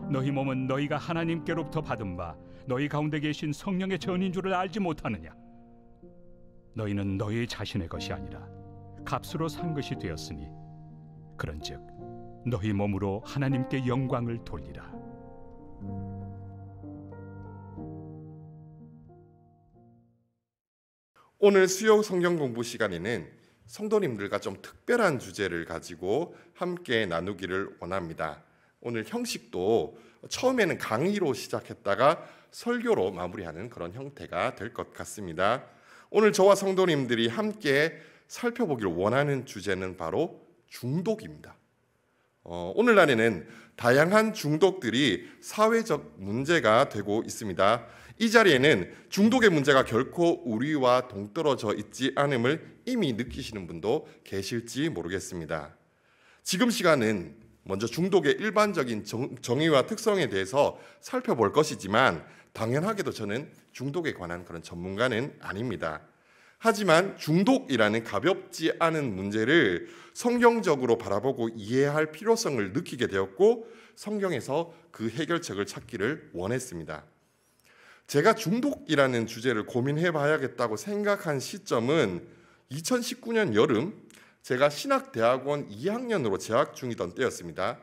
너희 몸은 너희가 하나님께로부터 받은 바 너희 가운데 계신 성령의 전인 줄을 알지 못하느냐? 너희는 너희 자신의 것이 아니라 값으로 산 것이 되었으니 그런즉 너희 몸으로 하나님께 영광을 돌리라. 오늘 수요 성경 공부 시간에는 성도님들과 좀 특별한 주제를 가지고 함께 나누기를 원합니다. 오늘 형식도 처음에는 강의로 시작했다가 설교로 마무리하는 그런 형태가 될 것 같습니다. 오늘 저와 성도님들이 함께 살펴보기를 원하는 주제는 바로 중독입니다. 오늘날에는 다양한 중독들이 사회적 문제가 되고 있습니다. 이 자리에는 중독의 문제가 결코 우리와 동떨어져 있지 않음을 이미 느끼시는 분도 계실지 모르겠습니다. 지금 시간은 먼저 중독의 일반적인 정의와 특성에 대해서 살펴볼 것이지만 당연하게도 저는 중독에 관한 그런 전문가는 아닙니다. 하지만 중독이라는 가볍지 않은 문제를 성경적으로 바라보고 이해할 필요성을 느끼게 되었고 성경에서 그 해결책을 찾기를 원했습니다. 제가 중독이라는 주제를 고민해 봐야겠다고 생각한 시점은 2019년 여름 제가 신학대학원 2학년으로 재학 중이던 때였습니다.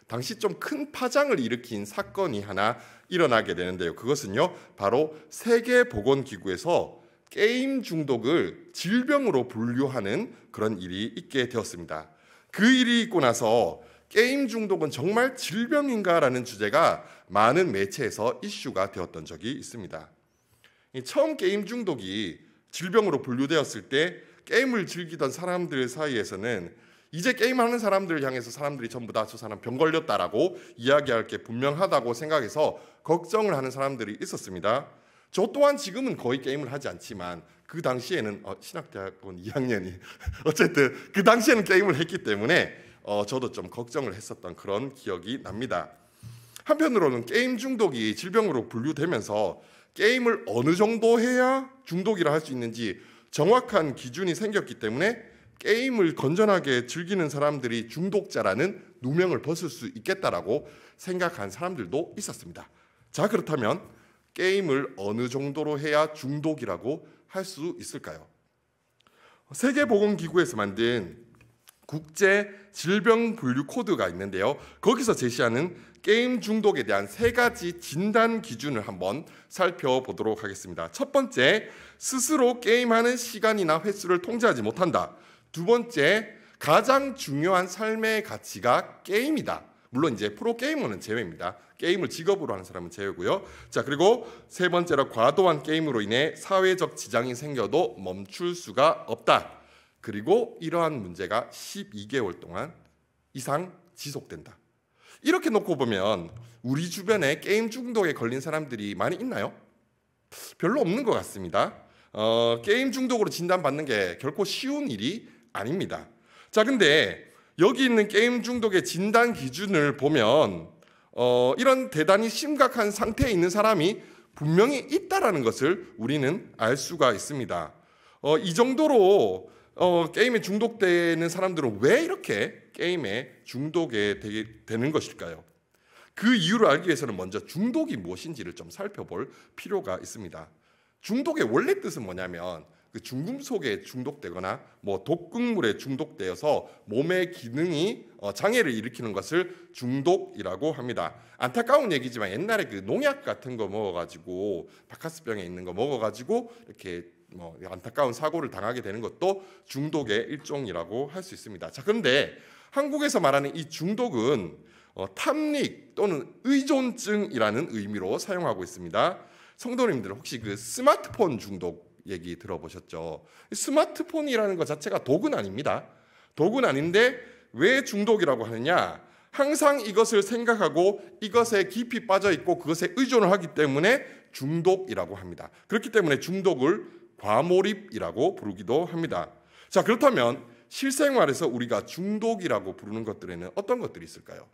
당시 좀 큰 파장을 일으킨 사건이 하나 일어나게 되는데요. 그것은요, 바로 세계보건기구에서 게임 중독을 질병으로 분류하는 그런 일이 있게 되었습니다. 그 일이 있고 나서 게임 중독은 정말 질병인가라는 주제가 많은 매체에서 이슈가 되었던 적이 있습니다. 처음 게임 중독이 질병으로 분류되었을 때 게임을 즐기던 사람들 사이에서는 이제 게임하는 사람들을 향해서 사람들이 전부 다 저 사람 병 걸렸다라고 이야기할 게 분명하다고 생각해서 걱정을 하는 사람들이 있었습니다. 저 또한 지금은 거의 게임을 하지 않지만 그 당시에는 신학대학원 2학년이 어쨌든 그 당시에는 게임을 했기 때문에 저도 좀 걱정을 했었던 그런 기억이 납니다. 한편으로는 게임 중독이 질병으로 분류되면서 게임을 어느 정도 해야 중독이라 할 수 있는지 정확한 기준이 생겼기 때문에 게임을 건전하게 즐기는 사람들이 중독자라는 누명을 벗을 수 있겠다라고 생각한 사람들도 있었습니다. 자, 그렇다면 게임을 어느 정도로 해야 중독이라고 할 수 있을까요? 세계보건기구에서 만든 국제 질병 분류 코드가 있는데요. 거기서 제시하는 게임 중독에 대한 3가지 진단 기준을 한번 살펴보도록 하겠습니다. 첫 번째, 스스로 게임하는 시간이나 횟수를 통제하지 못한다. 두 번째, 가장 중요한 삶의 가치가 게임이다. 물론 이제 프로게이머는 제외입니다. 게임을 직업으로 하는 사람은 제외고요. 자, 그리고 세 번째로 과도한 게임으로 인해 사회적 지장이 생겨도 멈출 수가 없다. 그리고 이러한 문제가 12개월 동안 이상 지속된다. 이렇게 놓고 보면 우리 주변에 게임 중독에 걸린 사람들이 많이 있나요? 별로 없는 것 같습니다. 게임 중독으로 진단받는 게 결코 쉬운 일이 아닙니다. 자, 근데 여기 있는 게임 중독의 진단 기준을 보면 이런 대단히 심각한 상태에 있는 사람이 분명히 있다라는 것을 우리는 알 수가 있습니다. 이 정도로 게임에 중독되는 사람들은 왜 이렇게 게임에 중독에 되는 것일까요? 그 이유를 알기 위해서는 먼저 중독이 무엇인지를 좀 살펴볼 필요가 있습니다. 중독의 원래 뜻은 뭐냐면 그 중금속에 중독되거나 뭐 독극물에 중독되어서 몸의 기능이 장애를 일으키는 것을 중독이라고 합니다. 안타까운 얘기지만 옛날에 그 농약 같은 거 먹어가지고 바카스병에 있는 거 먹어가지고 이렇게 뭐 안타까운 사고를 당하게 되는 것도 중독의 일종이라고 할 수 있습니다. 자, 그런데 한국에서 말하는 이 중독은 탐닉 또는 의존증이라는 의미로 사용하고 있습니다. 성도님들 혹시 그 스마트폰 중독 얘기 들어보셨죠? 스마트폰이라는 것 자체가 독은 아닙니다. 독은 아닌데 왜 중독이라고 하느냐? 항상 이것을 생각하고 이것에 깊이 빠져 있고 그것에 의존을 하기 때문에 중독이라고 합니다. 그렇기 때문에 중독을 과몰입이라고 부르기도 합니다. 자, 그렇다면 실생활에서 우리가 중독이라고 부르는 것들에는 어떤 것들이 있을까요?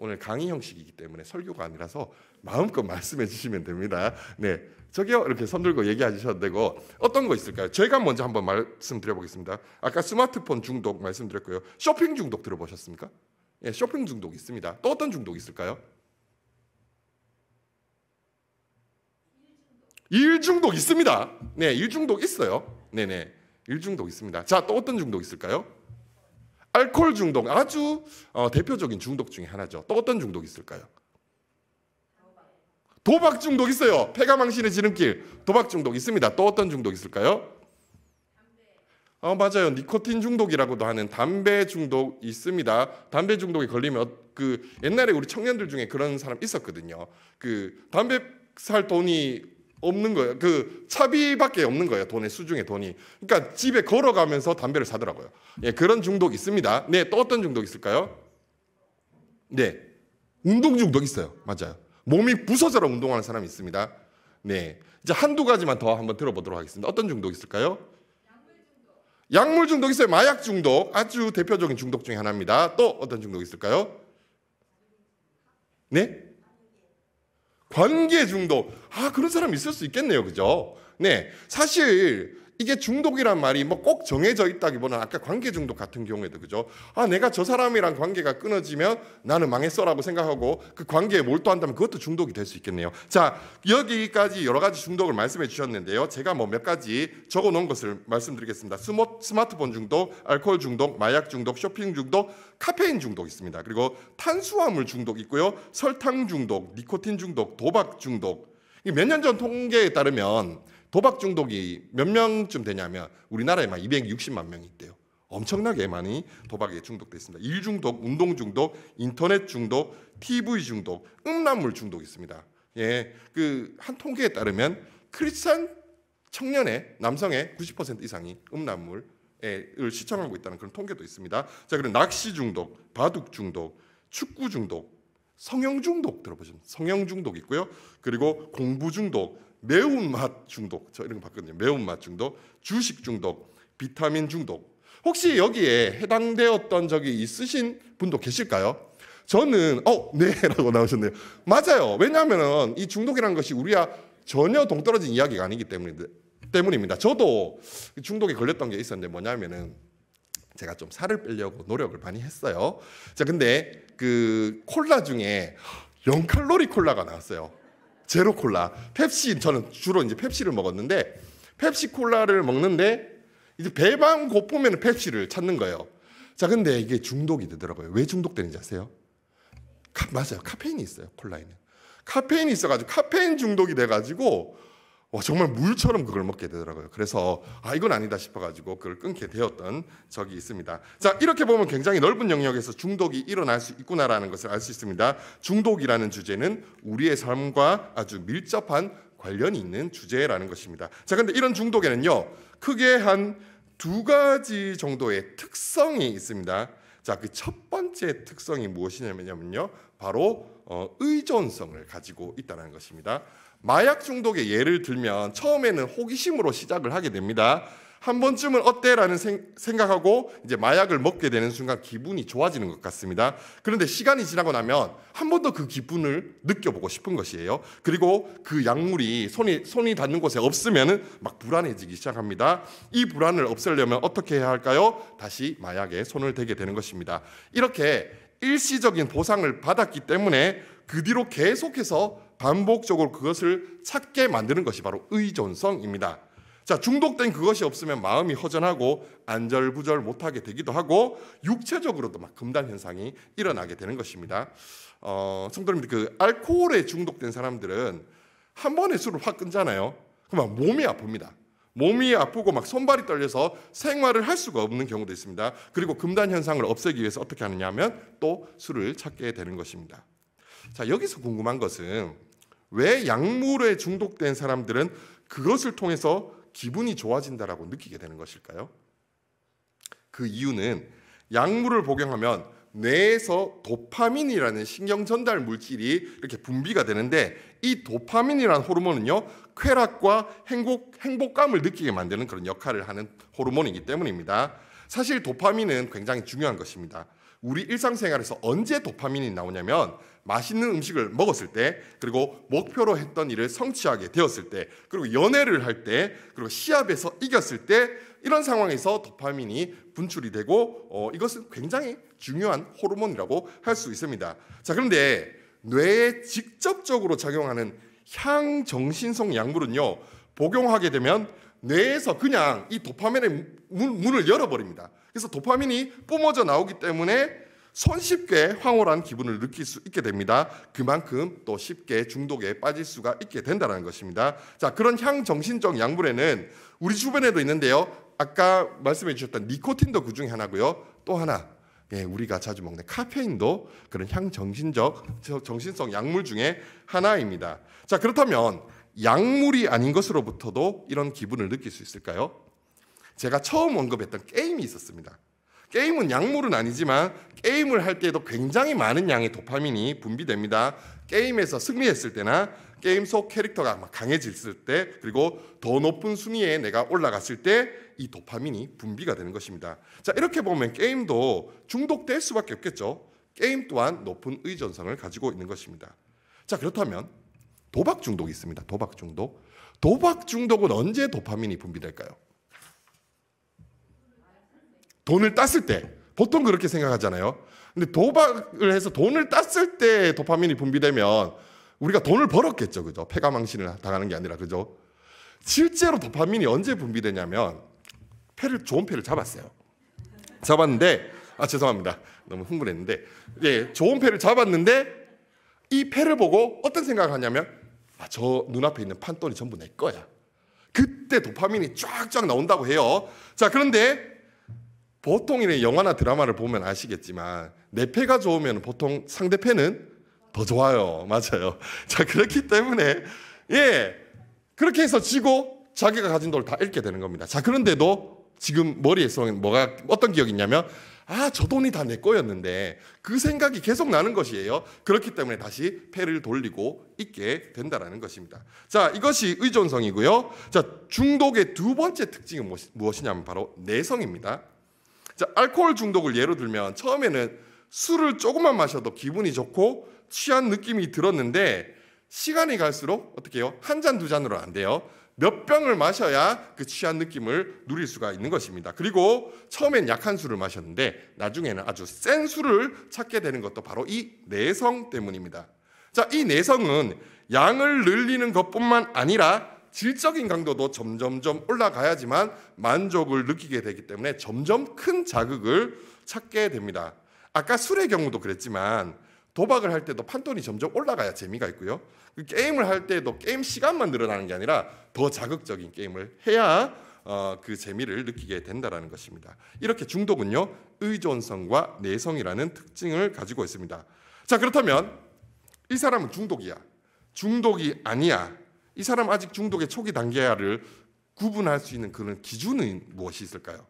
오늘 강의 형식이기 때문에 설교가 아니라서 마음껏 말씀해 주시면 됩니다. 네, 저기요 이렇게 손 들고 얘기하셔도 되고 어떤 거 있을까요? 제가 먼저 한번 말씀드려 보겠습니다. 아까 스마트폰 중독 말씀드렸고요. 쇼핑 중독 들어보셨습니까? 예, 쇼핑 중독 있습니다. 또 어떤 중독이 있을까요? 일중독 있습니다. 네, 일중독 있어요. 네네, 일중독 있습니다. 자, 또 어떤 중독 있을까요? 알코올 중독, 아주 대표적인 중독 중에 하나죠. 또 어떤 중독 있을까요? 도박 중독 있어요. 패가망신의 지름길, 도박 중독 있습니다. 또 어떤 중독 있을까요? 맞아요. 니코틴 중독이라고도 하는 담배 중독 있습니다. 담배 중독에 걸리면 그 옛날에 우리 청년들 중에 그런 사람 있었거든요. 그 담배 살 돈이 없는 거예요. 그 차비밖에 없는 거예요. 돈의 수중에 돈이. 그러니까 집에 걸어가면서 담배를 사더라고요. 예, 그런 중독 있습니다. 네, 또 어떤 중독 있을까요? 네, 운동 중독 있어요. 맞아요. 몸이 부서져라 운동하는 사람이 있습니다. 네, 이제 한두 가지만 더 한번 들어보도록 하겠습니다. 어떤 중독 있을까요? 약물 중독 있어요. 마약 중독, 아주 대표적인 중독 중에 하나입니다. 또 어떤 중독 있을까요? 네? 관계 중독. 그런 사람이 있을 수 있겠네요. 그죠? 네. 사실 이게 중독이란 말이 뭐 꼭 정해져 있다기보다는 아까 관계 중독 같은 경우에도 그죠? 내가 저 사람이랑 관계가 끊어지면 나는 망했어라고 생각하고 그 관계에 몰두한다면 그것도 중독이 될 수 있겠네요. 자, 여기까지 여러 가지 중독을 말씀해 주셨는데요. 제가 뭐 몇 가지 적어 놓은 것을 말씀드리겠습니다. 스마트폰 중독, 알코올 중독, 마약 중독, 쇼핑 중독, 카페인 중독 있습니다. 그리고 탄수화물 중독 있고요. 설탕 중독, 니코틴 중독, 도박 중독. 몇 년 전 통계에 따르면 도박 중독이 몇 명쯤 되냐면 우리나라에 막 260만 명이 있대요. 엄청나게 많이 도박에 중독돼 있습니다. 일 중독, 운동 중독, 인터넷 중독, TV 중독, 음란물 중독 있습니다. 예, 그 한 통계에 따르면 크리스찬 청년의 남성의 90% 이상이 음란물을 시청하고 있다는 그런 통계도 있습니다. 자, 그리고 낚시 중독, 바둑 중독, 축구 중독, 성형 중독 들어보셨나요? 성형 중독 있고요. 그리고 공부 중독, 매운맛 중독, 저 이런 거 봤거든요. 매운맛 중독, 주식 중독, 비타민 중독. 혹시 여기에 해당되었던 적이 있으신 분도 계실까요? 저는 네라고 나오셨네요. 맞아요. 왜냐하면 이 중독이라는 것이 우리와 전혀 동떨어진 이야기가 아니기 때문입니다. 저도 중독에 걸렸던 게 있었는데 뭐냐면은 제가 좀 살을 빼려고 노력을 많이 했어요. 자, 근데 그 콜라 중에 0칼로리 콜라가 나왔어요. 제로 콜라. 펩시, 저는 주로 이제 펩시를 먹었는데 펩시 콜라를 먹는데 이제 배만 고프면 펩시를 찾는 거예요. 자, 근데 이게 중독이 되더라고요. 왜 중독되는지 아세요? 맞아요. 카페인이 있어요. 콜라에는. 카페인이 있어가지고 카페인 중독이 돼가지고 정말 물처럼 그걸 먹게 되더라고요. 그래서 이건 아니다 싶어가지고 그걸 끊게 되었던 적이 있습니다. 자, 이렇게 보면 굉장히 넓은 영역에서 중독이 일어날 수 있구나라는 것을 알 수 있습니다. 중독이라는 주제는 우리의 삶과 아주 밀접한 관련이 있는 주제라는 것입니다. 자, 근데 이런 중독에는요, 크게 한 두 가지 정도의 특성이 있습니다. 자, 그 첫 번째 특성이 무엇이냐면요, 바로 의존성을 가지고 있다는 것입니다. 마약 중독의 예를 들면 처음에는 호기심으로 시작을 하게 됩니다. 한 번쯤은 어때라는 생각하고 이제 마약을 먹게 되는 순간 기분이 좋아지는 것 같습니다. 그런데 시간이 지나고 나면 한 번 더 그 기분을 느껴보고 싶은 것이에요. 그리고 그 약물이 손이 닿는 곳에 없으면은 막 불안해지기 시작합니다. 이 불안을 없애려면 어떻게 해야 할까요? 다시 마약에 손을 대게 되는 것입니다. 이렇게 일시적인 보상을 받았기 때문에 그 뒤로 계속해서 반복적으로 그것을 찾게 만드는 것이 바로 의존성입니다. 자, 중독된 그것이 없으면 마음이 허전하고 안절부절 못하게 되기도 하고 육체적으로도 막 금단 현상이 일어나게 되는 것입니다. 성도님들, 그 알코올에 중독된 사람들은 한 번에 술을 확 끊잖아요. 그러면 몸이 아픕니다. 몸이 아프고 막 손발이 떨려서 생활을 할 수가 없는 경우도 있습니다. 그리고 금단 현상을 없애기 위해서 어떻게 하느냐 하면 또 술을 찾게 되는 것입니다. 자, 여기서 궁금한 것은 왜 약물에 중독된 사람들은 그것을 통해서 기분이 좋아진다라고 느끼게 되는 것일까요? 그 이유는 약물을 복용하면 뇌에서 도파민이라는 신경 전달 물질이 이렇게 분비가 되는데 이 도파민이라는 호르몬은요, 쾌락과 행복감을 느끼게 만드는 그런 역할을 하는 호르몬이기 때문입니다. 사실 도파민은 굉장히 중요한 것입니다. 우리 일상생활에서 언제 도파민이 나오냐면 맛있는 음식을 먹었을 때, 그리고 목표로 했던 일을 성취하게 되었을 때, 그리고 연애를 할 때, 그리고 시합에서 이겼을 때, 이런 상황에서 도파민이 분출이 되고 이것은 굉장히 중요한 호르몬이라고 할 수 있습니다. 자, 그런데 뇌에 직접적으로 작용하는 향정신성 약물은요, 복용하게 되면 뇌에서 그냥 이 도파민의 문을 열어버립니다. 그래서 도파민이 뿜어져 나오기 때문에 손쉽게 황홀한 기분을 느낄 수 있게 됩니다. 그만큼 또 쉽게 중독에 빠질 수가 있게 된다는 것입니다. 자, 그런 향정신적 약물에는 우리 주변에도 있는데요. 아까 말씀해 주셨던 니코틴도 그 중에 하나고요. 또 하나, 우리가 자주 먹는 카페인도 그런 정신성 약물 중에 하나입니다. 자, 그렇다면 약물이 아닌 것으로부터도 이런 기분을 느낄 수 있을까요? 제가 처음 언급했던 게임이 있었습니다. 게임은 약물은 아니지만 게임을 할 때에도 굉장히 많은 양의 도파민이 분비됩니다. 게임에서 승리했을 때나 게임 속 캐릭터가 막 강해졌을 때, 그리고 더 높은 순위에 내가 올라갔을 때 이 도파민이 분비가 되는 것입니다. 자, 이렇게 보면 게임도 중독될 수밖에 없겠죠. 게임 또한 높은 의존성을 가지고 있는 것입니다. 자, 그렇다면 도박 중독이 있습니다. 도박 중독. 도박 중독은 언제 도파민이 분비될까요? 돈을 땄을 때. 보통 그렇게 생각하잖아요. 근데 도박을 해서 돈을 땄을 때 도파민이 분비되면 우리가 돈을 벌었겠죠. 그죠? 패가망신을 당하는 게 아니라. 그죠? 실제로 도파민이 언제 분비되냐면 좋은 패를 잡았어요. 잡았는데, 죄송합니다. 너무 흥분했는데, 좋은 패를 잡았는데 이 패를 보고 어떤 생각을 하냐면, 저 눈앞에 있는 판돈이 전부 내 거야. 그때 도파민이 쫙쫙 나온다고 해요. 자, 그런데 보통 이런 영화나 드라마를 보면 아시겠지만 내 패가 좋으면 보통 상대패는 더 좋아요. 맞아요. 자, 그렇기 때문에 그렇게 해서 지고 자기가 가진 돈을 다 잃게 되는 겁니다. 자, 그런데도 지금 머리에서 어떤 기억이 있냐면, 저 돈이 다 내 거였는데, 그 생각이 계속 나는 것이에요. 그렇기 때문에 다시 패를 돌리고 있게 된다는 것입니다. 자, 이것이 의존성이고요. 자, 중독의 두 번째 특징은 무엇이냐면 바로 내성입니다. 자, 알코올 중독을 예로 들면 처음에는 술을 조금만 마셔도 기분이 좋고 취한 느낌이 들었는데, 시간이 갈수록 어떻게 해요? 한 잔, 두 잔으로 안 돼요. 몇 병을 마셔야 그 취한 느낌을 누릴 수가 있는 것입니다. 그리고 처음엔 약한 술을 마셨는데 나중에는 아주 센 술을 찾게 되는 것도 바로 이 내성 때문입니다. 자, 이 내성은 양을 늘리는 것뿐만 아니라 질적인 강도도 점점점 올라가야지만 만족을 느끼게 되기 때문에 점점 큰 자극을 찾게 됩니다. 아까 술의 경우도 그랬지만 도박을 할 때도 판돈이 점점 올라가야 재미가 있고요. 게임을 할 때도 게임 시간만 늘어나는 게 아니라 더 자극적인 게임을 해야 그 재미를 느끼게 된다는 것입니다. 이렇게 중독은요, 의존성과 내성이라는 특징을 가지고 있습니다. 자, 그렇다면 이 사람은 중독이야, 중독이 아니야, 이 사람 아직 중독의 초기 단계야를 구분할 수 있는 그런 기준은 무엇이 있을까요?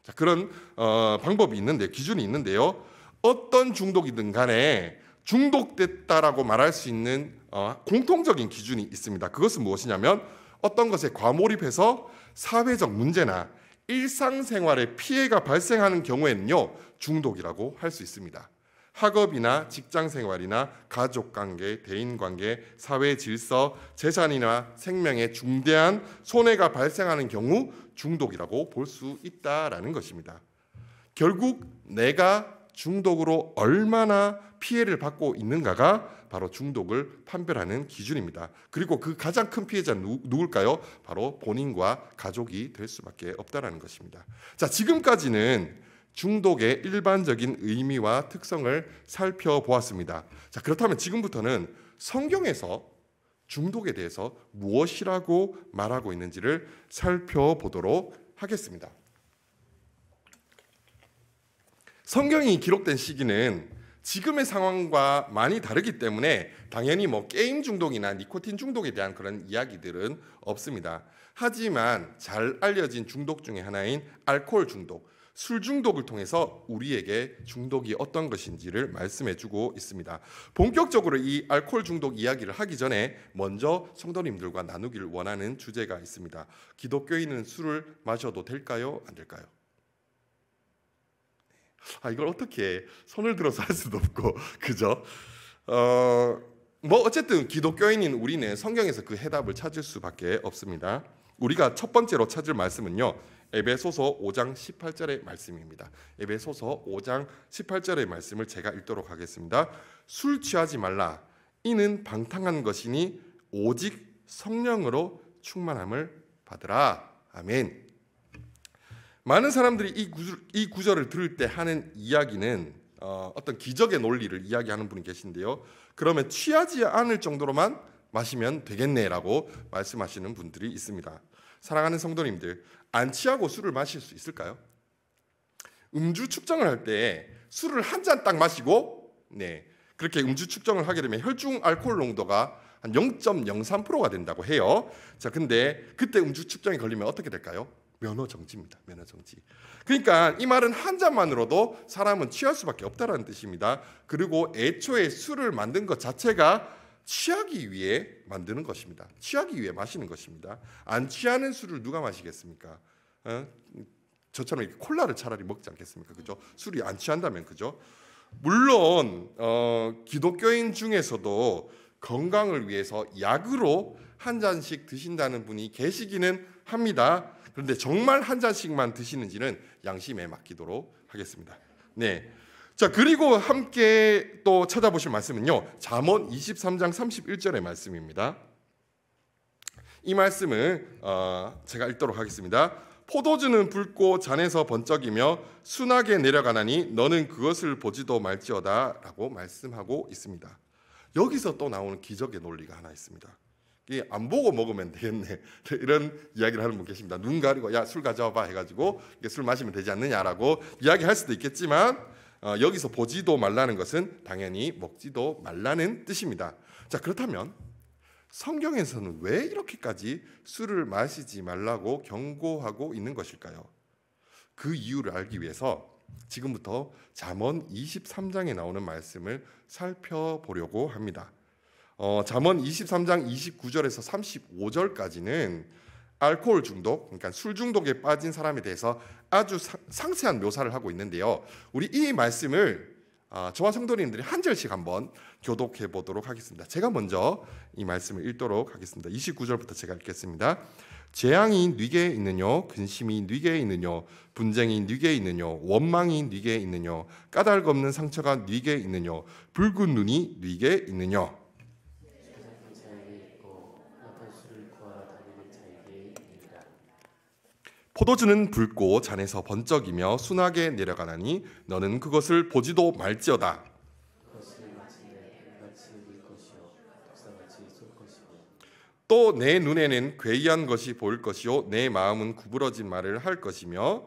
자, 그런 방법이 있는데, 기준이 있는데요. 어떤 중독이든 간에 중독됐다라고 말할 수 있는 공통적인 기준이 있습니다. 그것은 무엇이냐면 어떤 것에 과몰입해서 사회적 문제나 일상생활에 피해가 발생하는 경우에는요, 중독이라고 할 수 있습니다. 학업이나 직장생활이나 가족관계, 대인관계, 사회질서, 재산이나 생명에 중대한 손해가 발생하는 경우 중독이라고 볼 수 있다라는 것입니다. 결국 내가 중독으로 얼마나 피해를 받고 있는가가 바로 중독을 판별하는 기준입니다. 그리고 그 가장 큰 피해자는 누굴까요? 바로 본인과 가족이 될 수밖에 없다는 것입니다. 자, 지금까지는 중독의 일반적인 의미와 특성을 살펴보았습니다. 자, 그렇다면 지금부터는 성경에서 중독에 대해서 무엇이라고 말하고 있는지를 살펴보도록 하겠습니다. 성경이 기록된 시기는 지금의 상황과 많이 다르기 때문에 당연히 게임 중독이나 니코틴 중독에 대한 그런 이야기들은 없습니다. 하지만 잘 알려진 중독 중에 하나인 알코올 중독, 술 중독을 통해서 우리에게 중독이 어떤 것인지를 말씀해주고 있습니다. 본격적으로 이 알코올 중독 이야기를 하기 전에 먼저 성도님들과 나누기를 원하는 주제가 있습니다. 기독교인은 술을 마셔도 될까요? 안 될까요? 이걸 어떻게 손을 들어서 할 수도 없고, 그죠? 어쨌든 기독교인인 우리는 성경에서 그 해답을 찾을 수밖에 없습니다. 우리가 첫 번째로 찾을 말씀은요, 에베소서 5장 18절의 말씀입니다. 에베소서 5장 18절의 말씀을 제가 읽도록 하겠습니다. 술 취하지 말라. 이는 방탕한 것이니 오직 성령으로 충만함을 받으라. 아멘. 많은 사람들이 이 구절을 들을 때 하는 이야기는 어떤 기적의 논리를 이야기하는 분이 계신데요. 그러면 취하지 않을 정도로만 마시면 되겠네라고 말씀하시는 분들이 있습니다. 사랑하는 성도님들, 안 취하고 술을 마실 수 있을까요? 음주 측정을 할 때 술을 한 잔 딱 마시고 그렇게 음주 측정을 하게 되면 혈중 알코올 농도가 한 0.03%가 된다고 해요. 자, 근데 그때 음주 측정이 걸리면 어떻게 될까요? 면허 정지입니다. 면허 정지. 그러니까 이 말은 한 잔만으로도 사람은 취할 수밖에 없다라는 뜻입니다. 그리고 애초에 술을 만든 것 자체가 취하기 위해 만드는 것입니다. 취하기 위해 마시는 것입니다. 안 취하는 술을 누가 마시겠습니까? 저처럼 이렇게 콜라를 차라리 먹지 않겠습니까? 그죠? 술이 안 취한다면, 그죠? 물론 기독교인 중에서도 건강을 위해서 약으로 한 잔씩 드신다는 분이 계시기는 합니다. 그런데 정말 한 잔씩만 드시는지는 양심에 맡기도록 하겠습니다. 네. 자, 그리고 함께 또 찾아보실 말씀은요. 잠언 23장 31절의 말씀입니다. 이 말씀을 제가 읽도록 하겠습니다. 포도주는 붉고 잔에서 번쩍이며 순하게 내려가나니 너는 그것을 보지도 말지어다 라고 말씀하고 있습니다. 여기서 또 나오는 기적의 논리가 하나 있습니다. 이게 안 보고 먹으면 되겠네 이런 이야기를 하는 분 계십니다. 눈 가리고 야, 술 가져와봐 해가지고 술 마시면 되지 않느냐라고 이야기할 수도 있겠지만 여기서 보지도 말라는 것은 당연히 먹지도 말라는 뜻입니다. 자, 그렇다면 성경에서는 왜 이렇게까지 술을 마시지 말라고 경고하고 있는 것일까요? 그 이유를 알기 위해서 지금부터 잠언 23장에 나오는 말씀을 살펴보려고 합니다. 잠언 23장 29절에서 35절까지는 알코올 중독, 그러니까 술 중독에 빠진 사람에 대해서 아주 상세한 묘사를 하고 있는데요. 우리 이 말씀을 저와 성도님들이 한 절씩 한번 교독해 보도록 하겠습니다. 제가 먼저 이 말씀을 읽도록 하겠습니다. 29절부터 제가 읽겠습니다. 재앙이 네게 있느뇨, 근심이 네게 있느뇨, 분쟁이 네게 있느뇨, 원망이 네게 있느뇨, 까닭 없는 상처가 네게 있느뇨, 붉은 눈이 네게 있느뇨. 포도주는 붉고 잔에서 번쩍이며 순하게 내려가나니 너는 그것을 보지도 말지어다. 또 내 눈에는 괴이한 것이 보일 것이요 내 마음은 구부러진 말을 할 것이며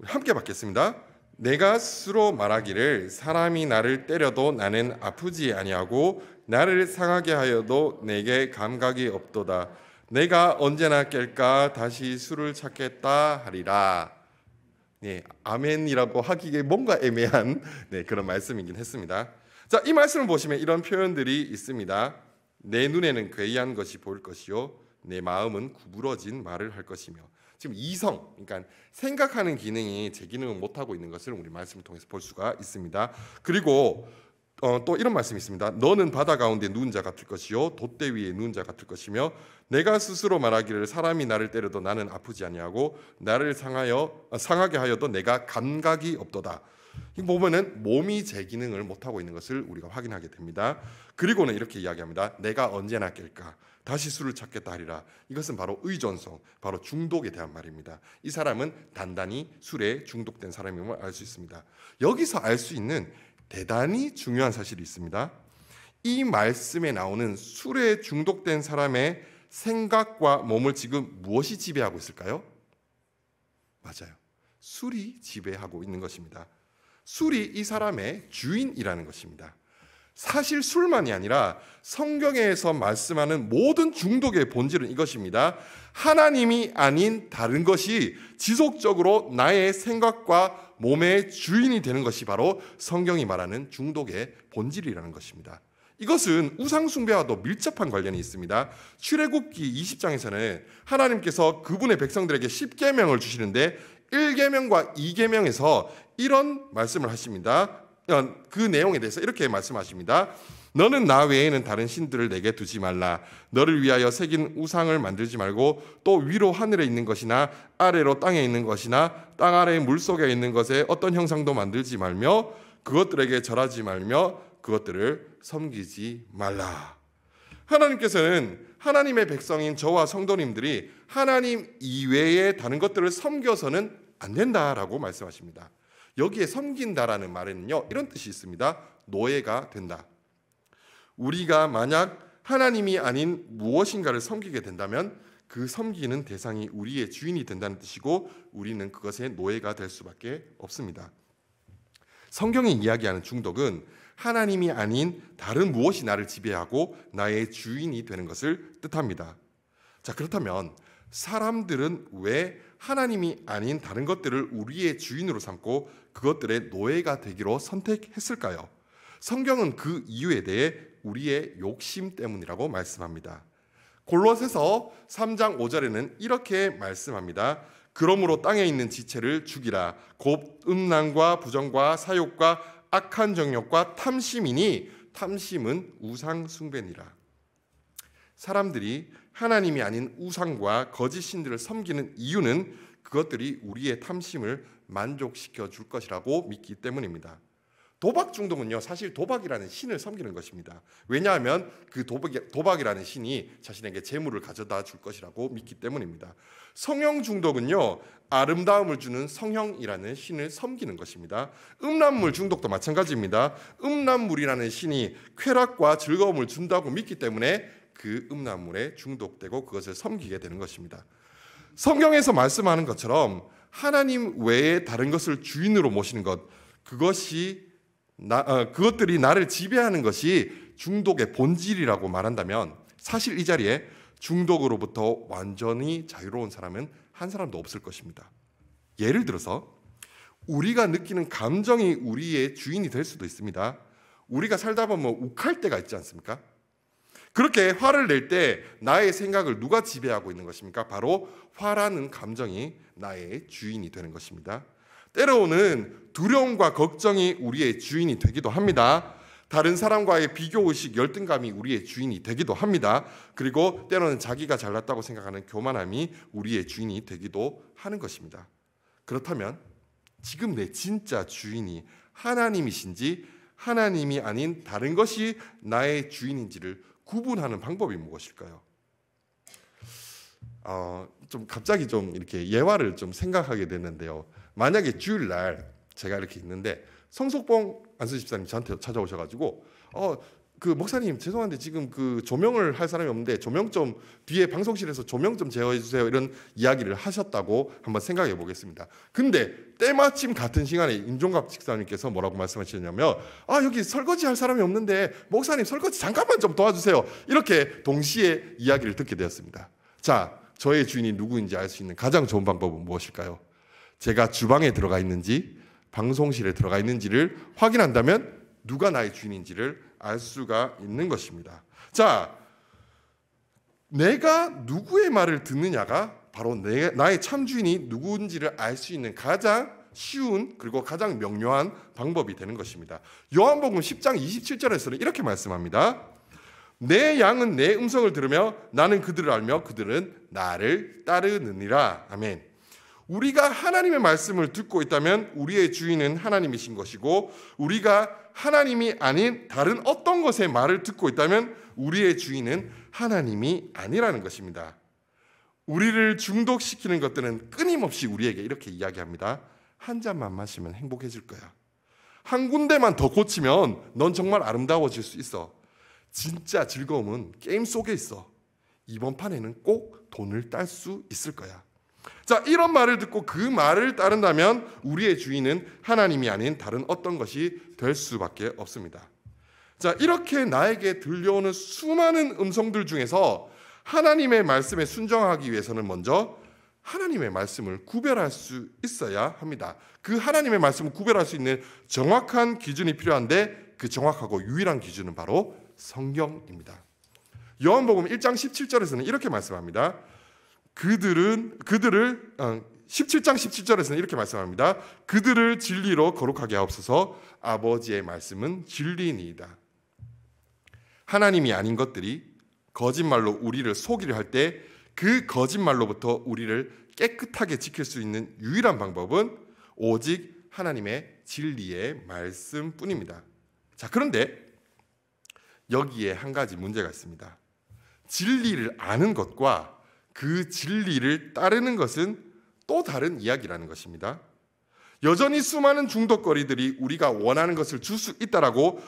함께 받겠습니다. 내가 스스로 말하기를 사람이 나를 때려도 나는 아프지 아니하고 나를 상하게 하여도 내게 감각이 없도다. 내가 언제나 깰까 다시 술을 찾겠다 하리라. 네, 아멘이라고 하기에 뭔가 애매한 그런 말씀이긴 했습니다. 자, 이 말씀을 보시면 이런 표현들이 있습니다. 내 눈에는 괴이한 것이 보일 것이요 내 마음은 구부러진 말을 할 것이며. 지금 이성, 그러니까 생각하는 기능이 제 기능을 못하고 있는 것을 우리 말씀을 통해서 볼 수가 있습니다. 그리고 또 이런 말씀이 있습니다. 너는 바다 가운데 누운 자 같을 것이요 돛대 위에 누운 자 같을 것이며 내가 스스로 말하기를 사람이 나를 때려도 나는 아프지 아니하고 나를 상하게 하여도 내가 감각이 없도다. 이 보면은 몸이 제 기능을 못하고 있는 것을 우리가 확인하게 됩니다. 그리고는 이렇게 이야기합니다. 내가 언제나 깰까 다시 술을 찾겠다 하리라. 이것은 바로 의존성, 바로 중독에 대한 말입니다. 이 사람은 단단히 술에 중독된 사람임을 알 수 있습니다. 여기서 알 수 있는 대단히 중요한 사실이 있습니다. 이 말씀에 나오는 술에 중독된 사람의 생각과 몸을 지금 무엇이 지배하고 있을까요? 맞아요. 술이 지배하고 있는 것입니다. 술이 이 사람의 주인이라는 것입니다. 사실 술만이 아니라 성경에서 말씀하는 모든 중독의 본질은 이것입니다. 하나님이 아닌 다른 것이 지속적으로 나의 생각과 몸의 주인이 되는 것이 바로 성경이 말하는 중독의 본질이라는 것입니다. 이것은 우상숭배와도 밀접한 관련이 있습니다. 출애굽기 20장에서는 하나님께서 그분의 백성들에게 10계명을 주시는데 1계명과 2계명에서 이런 말씀을 하십니다. 그 내용에 대해서 이렇게 말씀하십니다. 너는 나 외에는 다른 신들을 내게 두지 말라. 너를 위하여 새긴 우상을 만들지 말고 또 위로 하늘에 있는 것이나 아래로 땅에 있는 것이나 땅 아래 물속에 있는 것에 어떤 형상도 만들지 말며 그것들에게 절하지 말며 그것들을 섬기지 말라. 하나님께서는 하나님의 백성인 저와 성도님들이 하나님 이외에 다른 것들을 섬겨서는 안 된다라고 말씀하십니다. 여기에 섬긴다라는 말에는요, 이런 뜻이 있습니다. 노예가 된다. 우리가 만약 하나님이 아닌 무엇인가를 섬기게 된다면 그 섬기는 대상이 우리의 주인이 된다는 뜻이고, 우리는 그것의 노예가 될 수밖에 없습니다. 성경이 이야기하는 중독은 하나님이 아닌 다른 무엇이 나를 지배하고 나의 주인이 되는 것을 뜻합니다. 자, 그렇다면 사람들은 왜 하나님이 아닌 다른 것들을 우리의 주인으로 삼고 그것들의 노예가 되기로 선택했을까요? 성경은 그 이유에 대해 우리의 욕심 때문이라고 말씀합니다. 골로새서 3장 5절에는 이렇게 말씀합니다. 그러므로 땅에 있는 지체를 죽이라. 곧 음란과 부정과 사욕과 악한 정욕과 탐심이니 탐심은 우상 숭배니라. 사람들이 하나님이 아닌 우상과 거짓 신들을 섬기는 이유는 그것들이 우리의 탐심을 만족시켜 줄 것이라고 믿기 때문입니다. 도박 중독은요, 사실 도박이라는 신을 섬기는 것입니다. 왜냐하면 그 도박이라는 신이 자신에게 재물을 가져다 줄 것이라고 믿기 때문입니다. 성형 중독은요, 아름다움을 주는 성형이라는 신을 섬기는 것입니다. 음란물 중독도 마찬가지입니다. 음란물이라는 신이 쾌락과 즐거움을 준다고 믿기 때문에 그 음란물에 중독되고 그것을 섬기게 되는 것입니다. 성경에서 말씀하는 것처럼 하나님 외에 다른 것을 주인으로 모시는 것, 그것들이 나를 지배하는 것이 중독의 본질이라고 말한다면 사실 이 자리에 중독으로부터 완전히 자유로운 사람은 한 사람도 없을 것입니다. 예를 들어서 우리가 느끼는 감정이 우리의 주인이 될 수도 있습니다. 우리가 살다 보면 욱할 때가 있지 않습니까? 그렇게 화를 낼 때 나의 생각을 누가 지배하고 있는 것입니까? 바로 화라는 감정이 나의 주인이 되는 것입니다. 때로는 두려움과 걱정이 우리의 주인이 되기도 합니다. 다른 사람과의 비교의식, 열등감이 우리의 주인이 되기도 합니다. 그리고 때로는 자기가 잘났다고 생각하는 교만함이 우리의 주인이 되기도 하는 것입니다. 그렇다면 지금 내 진짜 주인이 하나님이신지 하나님이 아닌 다른 것이 나의 주인인지를 구분하는 방법이 무엇일까요? 좀 갑자기 좀 이렇게 예화를 좀 생각하게 됐는데요. 만약에 주일날 제가 이렇게 있는데 성석봉 안수 집사님 저한테 찾아오셔가지고 그 목사님 죄송한데 지금 그 조명을 할 사람이 없는데 조명 좀 뒤에 방송실에서 조명 좀 제어해 주세요, 이런 이야기를 하셨다고 한번 생각해 보겠습니다. 근데 때마침 같은 시간에 임종갑 집사님께서 뭐라고 말씀하시냐면 여기 설거지 할 사람이 없는데 목사님 설거지 잠깐만 좀 도와주세요, 이렇게 동시에 이야기를 듣게 되었습니다. 자, 저의 주인이 누구인지 알 수 있는 가장 좋은 방법은 무엇일까요? 제가 주방에 들어가 있는지 방송실에 들어가 있는지를 확인한다면 누가 나의 주인인지를 알 수가 있는 것입니다. 자, 내가 누구의 말을 듣느냐가 바로 나의 참 주인이 누구인지를 알 수 있는 가장 쉬운 그리고 가장 명료한 방법이 되는 것입니다. 요한복음 10장 27절에서는 이렇게 말씀합니다. 내 양은 내 음성을 들으며 나는 그들을 알며 그들은 나를 따르느니라. 아멘. 우리가 하나님의 말씀을 듣고 있다면 우리의 주인은 하나님이신 것이고, 우리가 하나님이 아닌 다른 어떤 것의 말을 듣고 있다면 우리의 주인은 하나님이 아니라는 것입니다. 우리를 중독시키는 것들은 끊임없이 우리에게 이렇게 이야기합니다. 한 잔만 마시면 행복해질 거야. 한 군데만 더 고치면 넌 정말 아름다워질 수 있어. 진짜 즐거움은 게임 속에 있어. 이번 판에는 꼭 돈을 딸 수 있을 거야. 자, 이런 말을 듣고 그 말을 따른다면 우리의 주인은 하나님이 아닌 다른 어떤 것이 될 수밖에 없습니다. 자, 이렇게 나에게 들려오는 수많은 음성들 중에서 하나님의 말씀에 순종하기 위해서는 먼저 하나님의 말씀을 구별할 수 있어야 합니다. 그 하나님의 말씀을 구별할 수 있는 정확한 기준이 필요한데 그 정확하고 유일한 기준은 바로 성경입니다. 요한복음 1장 17절에서는 이렇게 말씀합니다. 17장 17절에서는 이렇게 말씀합니다. 그들을 진리로 거룩하게 하옵소서. 아버지의 말씀은 진리니이다. 하나님이 아닌 것들이 거짓말로 우리를 속이려 할 때 그 거짓말로부터 우리를 깨끗하게 지킬 수 있는 유일한 방법은 오직 하나님의 진리의 말씀뿐입니다. 자, 그런데 여기에 한 가지 문제가 있습니다. 진리를 아는 것과 그 진리를 따르는 것은 또 다른 이야기라는 것입니다. 여전히 수많은 중독거리들이 우리가 원하는 것을 줄 수 있다라고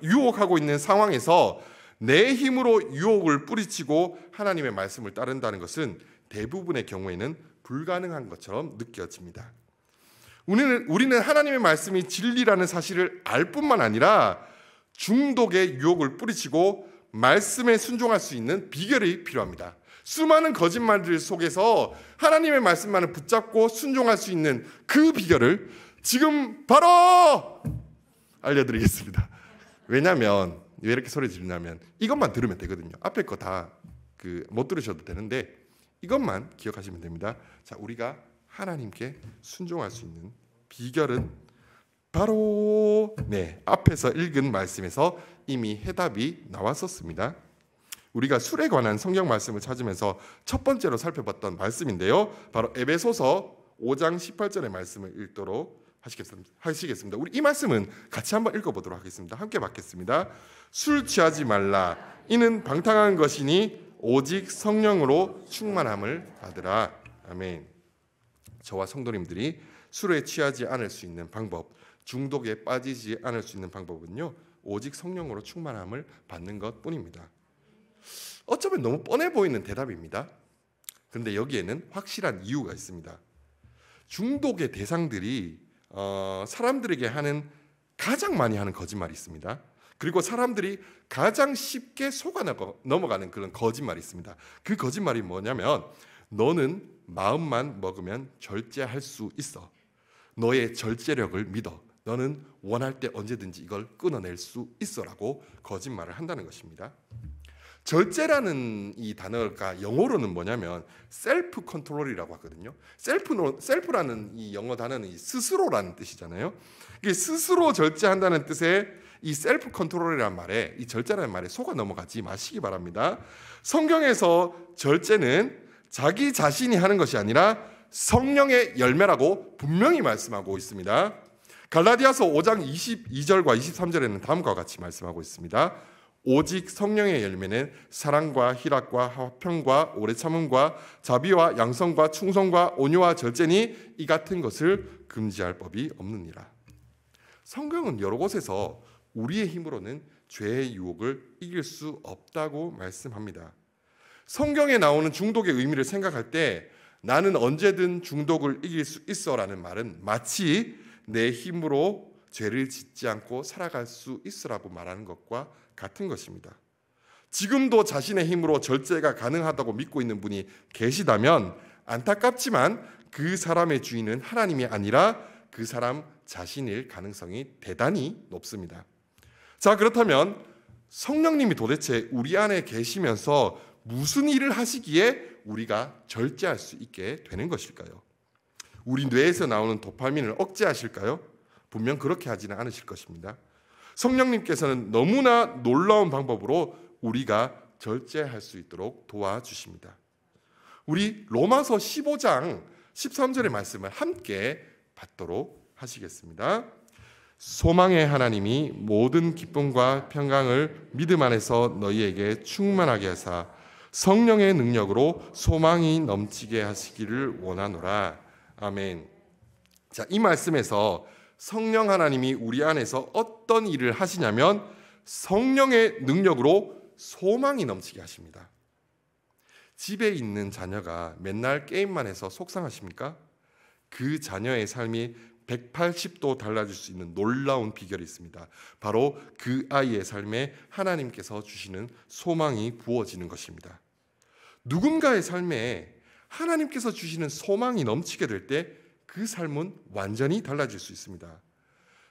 유혹하고 있는 상황에서 내 힘으로 유혹을 뿌리치고 하나님의 말씀을 따른다는 것은 대부분의 경우에는 불가능한 것처럼 느껴집니다. 우리는 하나님의 말씀이 진리라는 사실을 알 뿐만 아니라 중독의 유혹을 뿌리치고 말씀에 순종할 수 있는 비결이 필요합니다. 수많은 거짓말들 속에서 하나님의 말씀만을 붙잡고 순종할 수 있는 그 비결을 지금 바로 알려드리겠습니다. 왜냐하면 왜 이렇게 소리 지르냐면 이것만 들으면 되거든요. 앞에 거 다 못 들으셔도 되는데 이것만 기억하시면 됩니다. 자, 우리가 하나님께 순종할 수 있는 비결은 바로 앞에서 읽은 말씀에서 이미 해답이 나왔었습니다. 우리가 술에 관한 성경 말씀을 찾으면서 첫 번째로 살펴봤던 말씀인데요. 바로 에베소서 5장 18절의 말씀을 읽도록 하시겠습니다. 우리 이 말씀은 같이 한번 읽어보도록 하겠습니다. 함께 받겠습니다. 술 취하지 말라. 이는 방탕한 것이니 오직 성령으로 충만함을 받으라. 아멘. 저와 성도님들이 술에 취하지 않을 수 있는 방법, 중독에 빠지지 않을 수 있는 방법은요, 오직 성령으로 충만함을 받는 것뿐입니다. 어쩌면 너무 뻔해 보이는 대답입니다. 그런데 여기에는 확실한 이유가 있습니다. 중독의 대상들이 사람들에게 하는 가장 많이 하는 거짓말이 있습니다. 그리고 사람들이 가장 쉽게 속아 넘어가는 그런 거짓말이 있습니다. 그 거짓말이 뭐냐면 너는 마음만 먹으면 절제할 수 있어. 너의 절제력을 믿어. 너는 원할 때 언제든지 이걸 끊어낼 수 있어라고 거짓말을 한다는 것입니다. 절제라는 이 단어가 영어로는 뭐냐면 셀프 컨트롤이라고 하거든요. 셀프라는 이 영어 단어는 이 스스로라는 뜻이잖아요. 이게 스스로 절제한다는 뜻의 이 셀프 컨트롤이라는 말에, 이 절제라는 말에 속아 넘어가지 마시기 바랍니다. 성경에서 절제는 자기 자신이 하는 것이 아니라 성령의 열매라고 분명히 말씀하고 있습니다. 갈라디아서 5장 22절과 23절에는 다음과 같이 말씀하고 있습니다. 오직 성령의 열매는 사랑과 희락과 화평과 오래 참음과 자비와 양성과 충성과 온유와 절제니 이 같은 것을 금지할 법이 없느니라. 성경은 여러 곳에서 우리의 힘으로는 죄의 유혹을 이길 수 없다고 말씀합니다. 성경에 나오는 중독의 의미를 생각할 때 나는 언제든 중독을 이길 수 있어라는 말은 마치 내 힘으로 죄를 짓지 않고 살아갈 수 있으라고 말하는 것과 같은 것입니다. 지금도 자신의 힘으로 절제가 가능하다고 믿고 있는 분이 계시다면 안타깝지만 그 사람의 주인은 하나님이 아니라 그 사람 자신일 가능성이 대단히 높습니다. 자, 그렇다면 성령님이 도대체 우리 안에 계시면서 무슨 일을 하시기에 우리가 절제할 수 있게 되는 것일까요? 우리 뇌에서 나오는 도파민을 억제하실까요? 분명 그렇게 하지는 않으실 것입니다. 성령님께서는 너무나 놀라운 방법으로 우리가 절제할 수 있도록 도와주십니다. 우리 로마서 15장 13절의 말씀을 함께 받도록 하시겠습니다. 소망의 하나님이 모든 기쁨과 평강을 믿음 안에서 너희에게 충만하게 하사 성령의 능력으로 소망이 넘치게 하시기를 원하노라. 아멘. 자, 이 말씀에서 성령 하나님이 우리 안에서 어떤 일을 하시냐면 성령의 능력으로 소망이 넘치게 하십니다. 집에 있는 자녀가 맨날 게임만 해서 속상하십니까? 그 자녀의 삶이 180도 달라질 수 있는 놀라운 비결이 있습니다. 바로 그 아이의 삶에 하나님께서 주시는 소망이 부어지는 것입니다. 누군가의 삶에 하나님께서 주시는 소망이 넘치게 될 때 그 삶은 완전히 달라질 수 있습니다.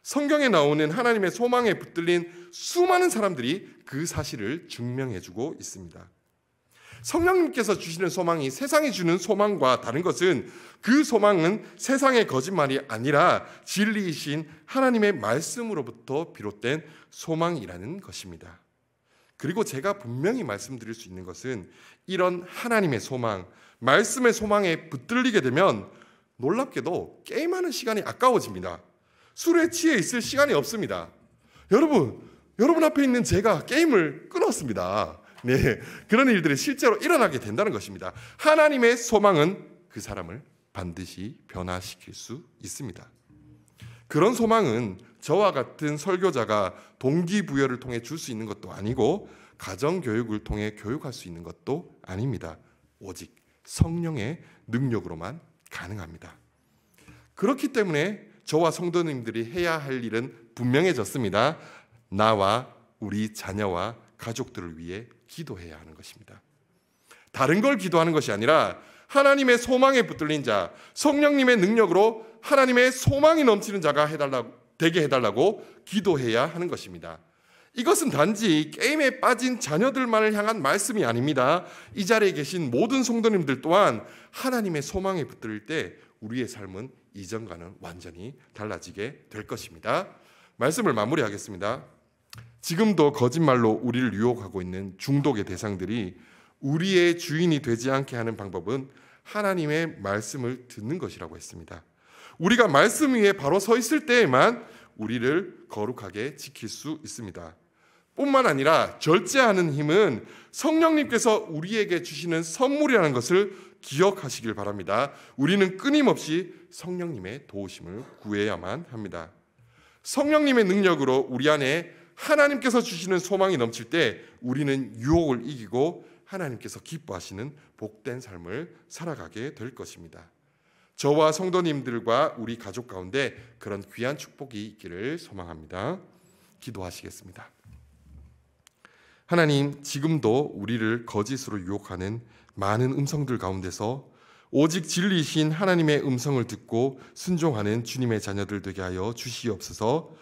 성경에 나오는 하나님의 소망에 붙들린 수많은 사람들이 그 사실을 증명해주고 있습니다. 성령님께서 주시는 소망이 세상이 주는 소망과 다른 것은 그 소망은 세상의 거짓말이 아니라 진리이신 하나님의 말씀으로부터 비롯된 소망이라는 것입니다. 그리고 제가 분명히 말씀드릴 수 있는 것은 이런 하나님의 소망, 말씀의 소망에 붙들리게 되면 놀랍게도 게임하는 시간이 아까워집니다. 술에 취해 있을 시간이 없습니다. 여러분 앞에 있는 제가 게임을 끊었습니다. 네, 그런 일들이 실제로 일어나게 된다는 것입니다. 하나님의 소망은 그 사람을 반드시 변화시킬 수 있습니다. 그런 소망은 저와 같은 설교자가 동기부여를 통해 줄 수 있는 것도 아니고 가정교육을 통해 교육할 수 있는 것도 아닙니다. 오직 성령의 능력으로만 가능합니다. 그렇기 때문에 저와 성도님들이 해야 할 일은 분명해졌습니다. 나와 우리 자녀와 가족들을 위해 기도해야 하는 것입니다. 다른 걸 기도하는 것이 아니라 하나님의 소망에 붙들린 자, 성령님의 능력으로 하나님의 소망이 넘치는 자가 되게 해달라고 기도해야 하는 것입니다. 이것은 단지 게임에 빠진 자녀들만을 향한 말씀이 아닙니다. 이 자리에 계신 모든 성도님들 또한 하나님의 소망에 붙들 때 우리의 삶은 이전과는 완전히 달라지게 될 것입니다. 말씀을 마무리하겠습니다. 지금도 거짓말로 우리를 유혹하고 있는 중독의 대상들이 우리의 주인이 되지 않게 하는 방법은 하나님의 말씀을 듣는 것이라고 했습니다. 우리가 말씀 위에 바로 서 있을 때에만 우리를 거룩하게 지킬 수 있습니다. 뿐만 아니라 절제하는 힘은 성령님께서 우리에게 주시는 선물이라는 것을 기억하시길 바랍니다. 우리는 끊임없이 성령님의 도우심을 구해야만 합니다. 성령님의 능력으로 우리 안에 하나님께서 주시는 소망이 넘칠 때 우리는 유혹을 이기고 하나님께서 기뻐하시는 복된 삶을 살아가게 될 것입니다. 저와 성도님들과 우리 가족 가운데 그런 귀한 축복이 있기를 소망합니다. 기도하시겠습니다. 하나님, 지금도 우리를 거짓으로 유혹하는 많은 음성들 가운데서 오직 진리이신 하나님의 음성을 듣고 순종하는 주님의 자녀들 되게 하여 주시옵소서.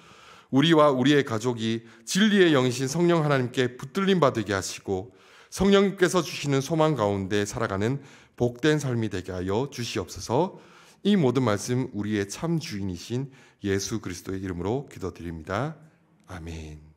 우리와 우리의 가족이 진리의 영이신 성령 하나님께 붙들림 받게 하시고 성령님께서 주시는 소망 가운데 살아가는 복된 삶이 되게 하여 주시옵소서. 이 모든 말씀 우리의 참 주인이신 예수 그리스도의 이름으로 기도드립니다. 아멘.